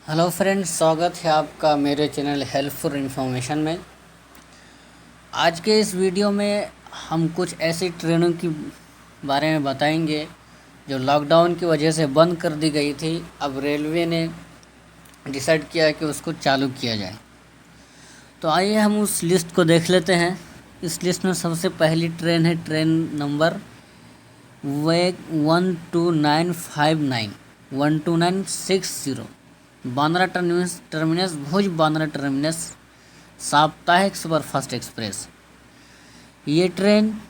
Hello friends, स्वागत है आपका मेरे चैनल हेल्पफुल इन्फॉर्मेशन में। आज के इस वीडियो में हम कुछ ऐसी ट्रेनों की बारे में बताएंगे जो लॉकडाउन की वजह से बंद कर दी गई थी। अब रेलवे ने डिसाइड किया है कि उसको चालू किया जाए। तो आइए हम उस लिस्ट को देख लेते हैं। इस लिस्ट में सबसे पहली ट्रेन है ट्रेन नंबर वे 12959 बांद्रा टर्मिनस भुज बांद्रा टर्मिनस साप्ताहिक सुपरफास्ट एक्सप्रेस। ये ट्रेन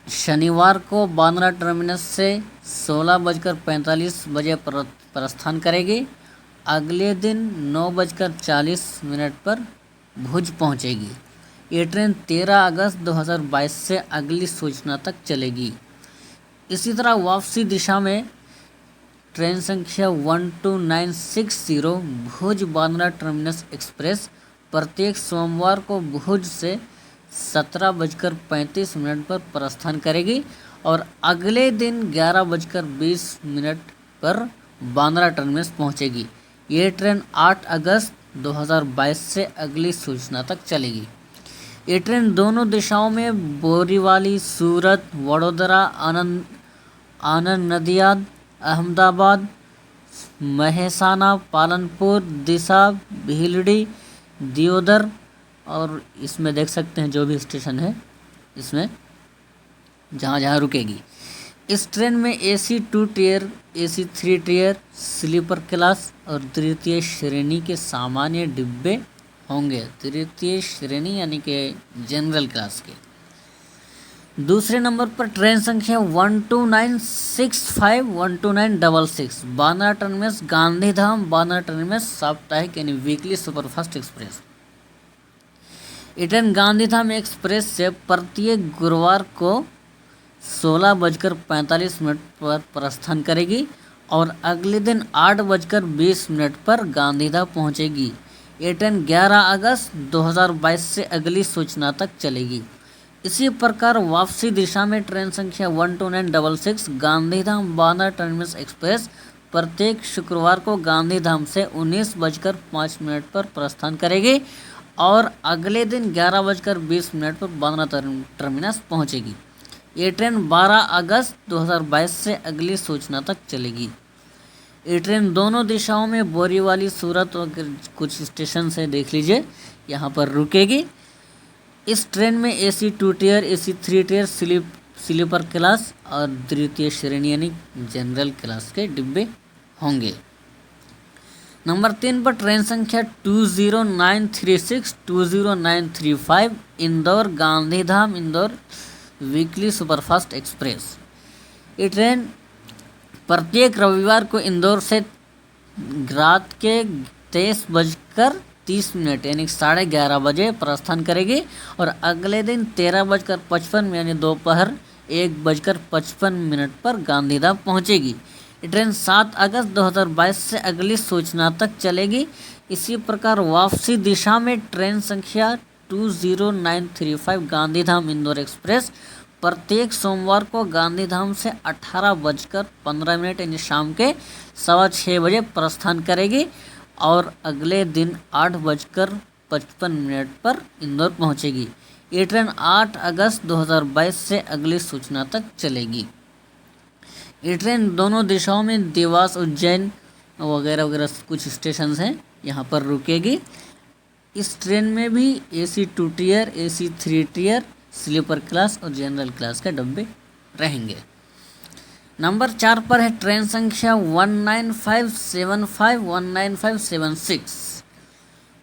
शनिवार को बांद्रा टर्मिनस से 16:45 प्रस्थान करेगी। अगले दिन 9:40 पर भुज पहुंचेगी। ये ट्रेन 13 अगस्त 2022 से अगली सूचना तक चलेगी। इसी तरह वापसी दिशा में ट्रेन संख्या 12960 भुज बांद्रा टर्मिनस एक्सप्रेस प्रत्येक सोमवार को भुज से 17:35 पर प्रस्थान करेगी और अगले दिन 11:20 पर बांद्रा टर्मिनस पहुंचेगी। ये ट्रेन 8 अगस्त 2022 से अगली सूचना तक चलेगी। ये ट्रेन दोनों दिशाओं में बोरीवली, सूरत, वडोदरा, आनंद नदियाद, अहमदाबाद, महेसाना, पालनपुर, दिशा, भीलड़ी, दियोदर और इसमें देख सकते हैं जो भी स्टेशन है इसमें जहाँ जहाँ रुकेगी। इस ट्रेन में AC 2 tier, AC 3 tier, sleeper class और तृतीय श्रेणी के सामान्य डिब्बे होंगे। तृतीय श्रेणी यानी कि जनरल क्लास के। दूसरे नंबर पर ट्रेन संख्या 12966 बांद्रा टर्मिनस गांधीधाम बांद्रा टर्मिनस साप्ताहिक यानी वीकली सुपरफास्ट एक्सप्रेस। ये ट्रेन गांधीधाम एक्सप्रेस से प्रत्येक गुरुवार को 16:45 पर प्रस्थान करेगी और अगले दिन 8:20 पर गांधीधाम पहुंचेगी। ये ट्रेन 11 अगस्त 2022 से अगली सूचना तक चलेगी। इसी प्रकार वापसी दिशा में ट्रेन संख्या 12966 गांधीधाम बांद्रा टर्मिनस एक्सप्रेस प्रत्येक शुक्रवार को गांधीधाम से 19:05 पर प्रस्थान करेगी और अगले दिन 11:20 पर बांद्रा टर्मिनस पहुंचेगी। ये ट्रेन 12 अगस्त 2022 से अगली सूचना तक चलेगी। ये ट्रेन दोनों दिशाओं में बोरीवली, सूरत और कुछ स्टेशन से देख लीजिए यहाँ पर रुकेगी। इस ट्रेन में AC 2 tier, AC 3 tier, sleeper class और तृतीय श्रेणी यानी जनरल क्लास के डिब्बे होंगे। नंबर 3 पर ट्रेन संख्या 20936 20935 Indore Gandhidham Indore weekly superfast express. ये ट्रेन प्रत्येक रविवार को इंदौर से रात के 23:30 यानी 11:30 बजे प्रस्थान करेगी और अगले दिन 13:55 यानी दोपहर 1:55 पर गांधीधाम पहुंचेगी। ये ट्रेन 7 अगस्त 2022 से अगली सूचना तक चलेगी। इसी प्रकार वापसी दिशा में ट्रेन संख्या 20935 गांधीधाम इंदौर एक्सप्रेस प्रत्येक सोमवार को गांधीधाम से 18:15 यानी शाम के 6:15 बजे प्रस्थान करेगी और अगले दिन 8:55 पर इंदौर पहुंचेगी। ये ट्रेन 8 अगस्त 2022 से अगली सूचना तक चलेगी। ये ट्रेन दोनों दिशाओं में देवास, उज्जैन वगैरह वगैरह कुछ स्टेशन हैं यहाँ पर रुकेगी। इस ट्रेन में भी AC 2 tier, AC 3 tier, sleeper class और जनरल क्लास के डब्बे रहेंगे। नंबर 4 पर है ट्रेन संख्या 19575 19576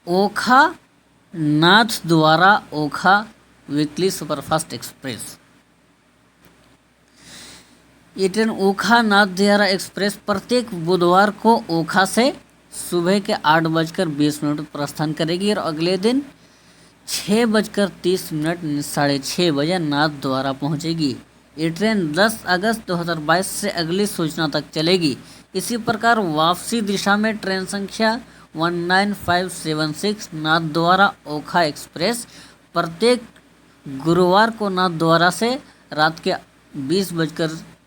ओखा नाथ द्वारा ओखा वीकली सुपरफास्ट एक्सप्रेस। ये ट्रेन ओखा नाथ द्वारा एक्सप्रेस प्रत्येक बुधवार को ओखा से सुबह के 8:20 पर प्रस्थान करेगी और अगले दिन 6:30 6:30 बजे नाथ द्वारा पहुंचेगी। ये ट्रेन 10 अगस्त 2022 से अगली सूचना तक चलेगी। इसी प्रकार वापसी दिशा में ट्रेन संख्या 19576 नाथ द्वारा ओखा एक्सप्रेस प्रत्येक गुरुवार को नाथ द्वारा से रात के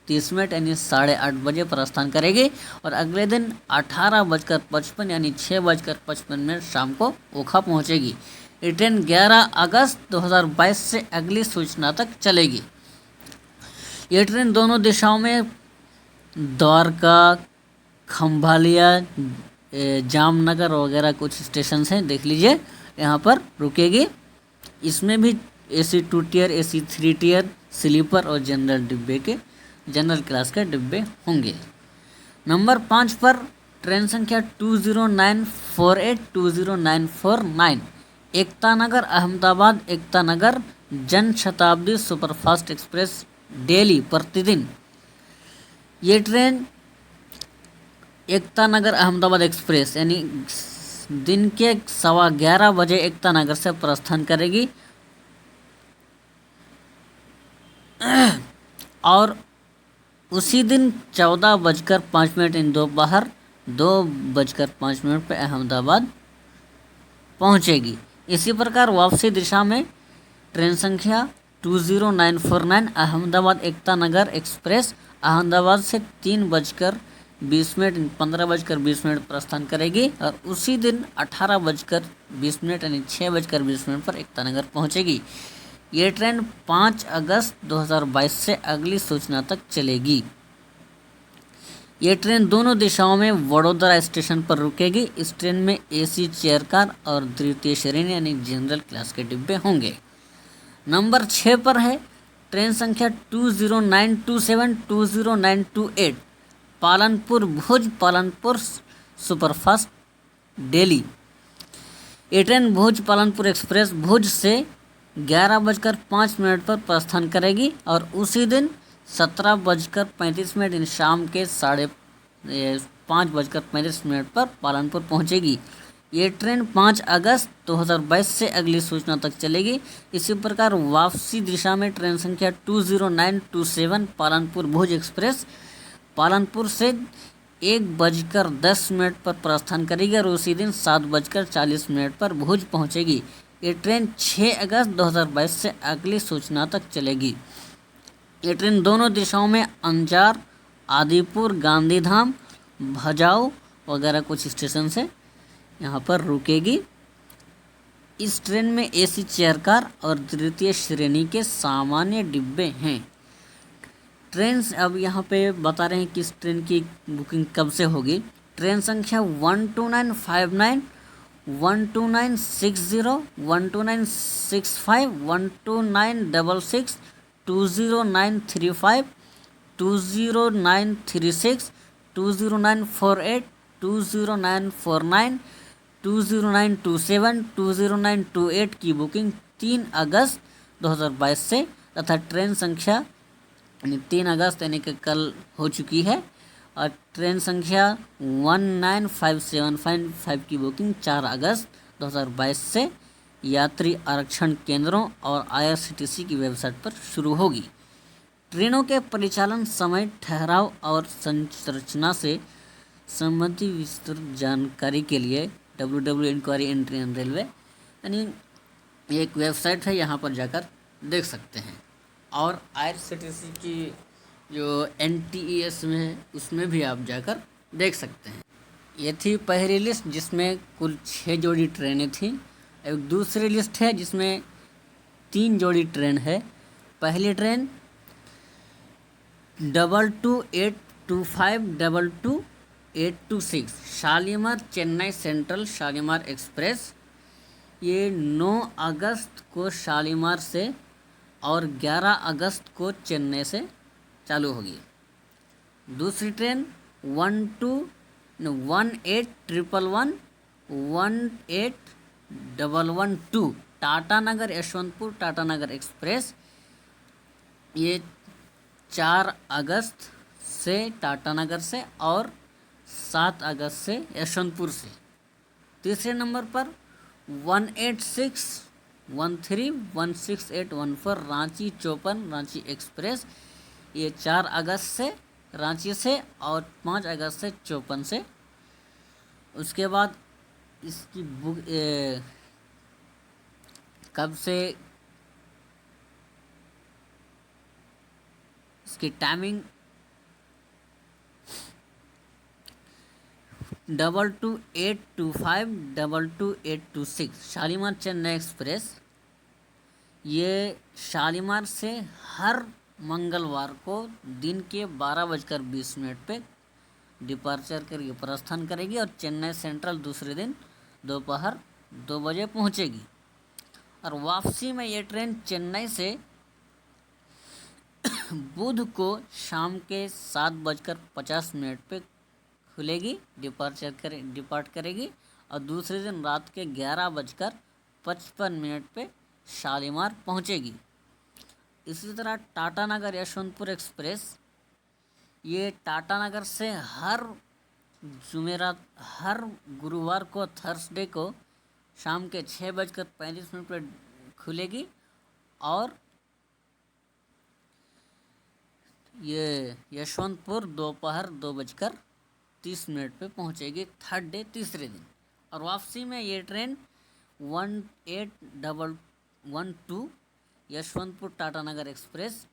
30 यानी 8:30 बजे प्रस्थान करेगी और अगले दिन 18:55 यानी 6:55 शाम को ओखा पहुंचेगी। ये ट्रेन 11 अगस्त 2022 से अगली सूचना तक चलेगी। ये ट्रेन दोनों दिशाओं में द्वारका, खम्भालिया, जामनगर वगैरह कुछ स्टेशन हैं, देख लीजिए, यहाँ पर रुकेगी। इसमें भी AC 2 tier, AC 3 tier, sleeper और जनरल क्लास के डिब्बे होंगे। नंबर 5 पर ट्रेन संख्या 2094820949 Ekta Nagar Ahmedabad Ekta Nagar Jan Shatabdi superfast express daily प्रतिदिन। ये ट्रेन एकता नगर अहमदाबाद एक्सप्रेस यानी दिन के 11:15 बजे एकता नगर से प्रस्थान करेगी और उसी दिन 14:05 इन दोपहर 2:05 पर अहमदाबाद पहुंचेगी। इसी प्रकार वापसी दिशा में ट्रेन संख्या 20949 अहमदाबाद एकता नगर एक्सप्रेस अहमदाबाद से 15:20 प्रस्थान करेगी और उसी दिन 18:20 यानी 6:20 पर एकता नगर पहुंचेगी। ये ट्रेन 5 अगस्त 2022 से अगली सूचना तक चलेगी। ये ट्रेन दोनों दिशाओं में वडोदरा स्टेशन पर रुकेगी। इस ट्रेन में AC चेयर कार और द्वितीय श्रेणी यानी जनरल क्लास के डिब्बे होंगे। नंबर 6 पर है ट्रेन संख्या 2092720928 पालनपुर भुज पालनपुर सुपरफास्ट डेली। ये ट्रेन भुज पालनपुर एक्सप्रेस भुज से 11:05 पर प्रस्थान करेगी और उसी दिन 17:35 शाम के 5:35 पर पालनपुर पहुंचेगी। ये ट्रेन 5 अगस्त 2022 से अगली सूचना तक चलेगी। इसी प्रकार वापसी दिशा में ट्रेन संख्या 20927 पालनपुर भुज एक्सप्रेस पालनपुर से 1:10 पर प्रस्थान करेगी और उसी दिन 7:40 पर भुज पहुंचेगी। ये ट्रेन 6 अगस्त 2022 से अगली सूचना तक चलेगी। ये ट्रेन दोनों दिशाओं में अंजार, आदिपुर, गांधीधाम, भजाऊ वगैरह कुछ स्टेशन से यहाँ पर रुकेगी। इस ट्रेन में AC चेयर कार और द्वितीय श्रेणी के सामान्य डिब्बे हैं। ट्रेन अब यहाँ पे बता रहे हैं कि इस ट्रेन की बुकिंग कब से होगी। ट्रेन संख्या 12959 12960 12965 12966 20935 20936 20948 20949 20927 20928 की बुकिंग 3 अगस्त 2022 से तथा ट्रेन संख्या यानी 3 अगस्त यानी कि कल हो चुकी है और ट्रेन संख्या 19575 की बुकिंग 4 अगस्त 2022 से यात्री आरक्षण केंद्रों और IRCTC की वेबसाइट पर शुरू होगी। ट्रेनों के परिचालन समय, ठहराव और संरचना से संबंधित विस्तृत जानकारी के लिए www.inquiry entry in railway यानी एक वेबसाइट है, यहाँ पर जाकर देख सकते हैं। और IRCTC की जो NTES में है उसमें भी आप जाकर देख सकते हैं। ये थी पहली लिस्ट जिसमें कुल 6 जोड़ी ट्रेनें थीं। एक दूसरी लिस्ट है जिसमें 3 जोड़ी ट्रेन है। पहली train 2282522826 Shalimar Chennai central Shalimar express. ये 9 अगस्त को शालीमार से और 11 अगस्त को चेन्नई से चालू होगी। दूसरी ट्रेन 18111 टाटा नगर यशवंतपुर टाटा नगर एक्सप्रेस। ये 4 अगस्त से टाटा नगर से और 7 अगस्त से यशवंतपुर से। तीसरे नंबर पर 186131681 रांची चौपन रांची एक्सप्रेस। ये 4 अगस्त से रांची से और 5 अगस्त से चौपन से। उसके बाद इसकी बुक कब से इसकी टाइमिंग 222825 शालीमार चेन्नई एक्सप्रेस। ये शालीमार से हर मंगलवार को दिन के 12:20 पे डिपार्चर करके प्रस्थान करेगी और चेन्नई सेंट्रल दूसरे दिन दोपहर 2 बजे पहुंचेगी। और वापसी में ये ट्रेन चेन्नई से बुध को शाम के 7:50 पे खुलेगी, डिपार्ट करेगी और दूसरे दिन रात के 11:55 पे शालीमार पहुंचेगी। इसी तरह टाटानगर यशवंतपुर एक्सप्रेस, ये टाटानगर से हर गुरुवार को थर्सडे को शाम के 6:35 पर खुलेगी और ये यशवंतपुर दोपहर 2:30 पे पहुंचेगी थर्ड डे तीसरे दिन। और वापसी में ये ट्रेन 1812 यशवंतपुर टाटानगर एक्सप्रेस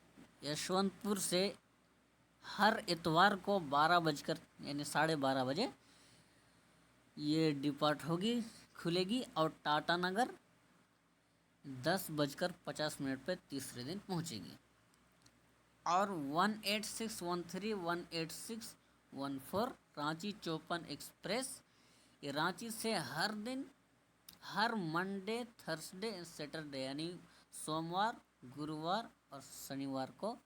यशवंतपुर से हर इतवार को 12 यानी 12:30 ये डिपार्ट होगी, खुलेगी और टाटानगर 10:50 पे तीसरे दिन पहुंचेगी। और 18613 18614 रांची चौपन एक्सप्रेस, ये रांची से हर मंडे थर्सडे सैटरडे यानी सोमवार गुरुवार और शनिवार को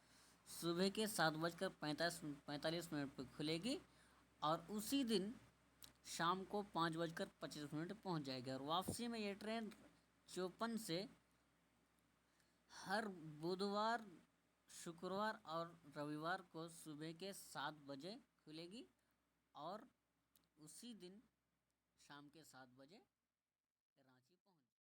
सुबह के 7:45 पे खुलेगी और उसी दिन शाम को 5:25 पहुंच जाएगी। और वापसी में ये ट्रेन चौपन से हर बुधवार शुक्रवार और रविवार को सुबह के 7 बजे खुलेगी और उसी दिन शाम के 7 बजे